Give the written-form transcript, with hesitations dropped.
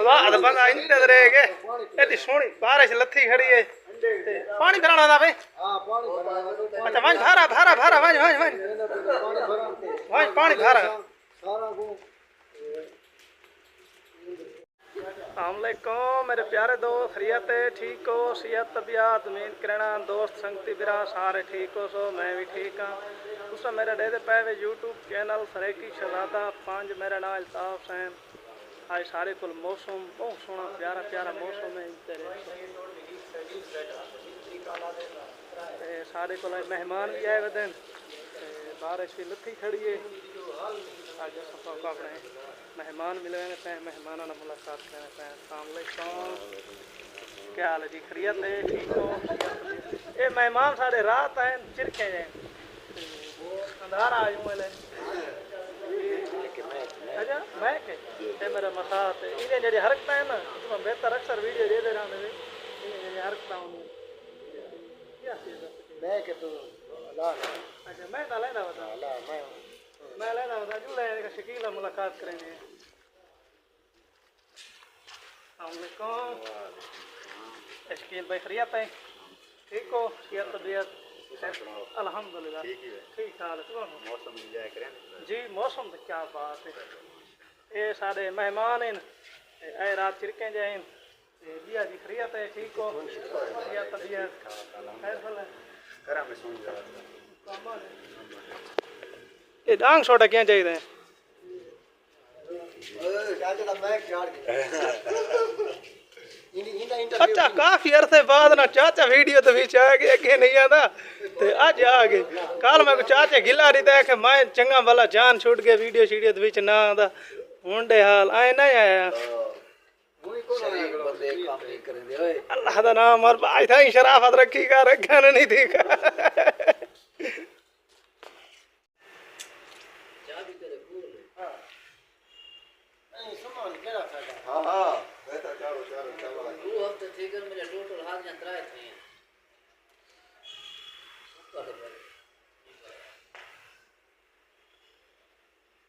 वाह बंदा इंते रहेगे एडी सोहनी बारिश लथी खड़ी है पानी भराना था भाई अच्छा वंज भारा भारा भारा वंज वंज वंज वंज पानी भारा अस्सलामुअलैकुम मेरे प्यारे दोस्त खैरियत है ठीक हो सेहत तबीयत उम्मीद करना दोस्त संगती बिरा सारे ठीक हो सो मैं भी ठीक हाँ दूसरा मेरा डेदे पे यूट्यूब चैनल सरेकी शहजादा 5 मेरा नाम अल्ताफ हुसैन आज सारे को मौसम बहुत सोहना प्यारा प्यारा मौसम है सारे को मेहमान भी आए वे बारिश भी लथी खड़ी है अज अस अपने मेहमान मिले पे मेहमानों ने मुलाकात करने पे अस्सलामुअलैकुम क्या हाल है जी खैरियत है ठीक हो ये मेहमान साढ़े रात आए चिरके जाए अंधारा आज मिले अच्छा मैं के मेरा मसात इन्हें जी हरकत है ना तो बेहतर अक्सर वीडियो दे रहा हूँ इन्हें हरकत मैं के तो अच्छा मैं तो लेना बता मैं लेना बता जुले शकील मुलाकात करेंगे अस्सलामुअलैकुम शकील भाई खैरियत है ठीक हो सेहत तबीयत अल्हम्दुलिल्लाह ठीक ठाक है मौसम एंजॉय करें जी मौसम तो क्या बात है ये सारे मेहमान हैं ए रात चिरके जाए बिया जी खैरियत है ठीक हो सेहत तबीयत फैसल ये डांग छोटा क्या चाहिए चाचा काफी अरसे बाद ना चाचा वीडियो तो बीच आ गए अगे नहीं आता ते अज आ गए कल मैं चाचे गिला रही देख मैं चंगा भला जान छूट गया वीडियो शीडियो बीच ना आता मुंडे हाल आए नहीं आया अल्लाह का नाम और भाई था शराफत रखी का रखा नहीं थी का हाँ हाँ बेहतर चलो चलो चलो 2 हफ्ते ठीक है मेरे टोटल हाथ में 3 थे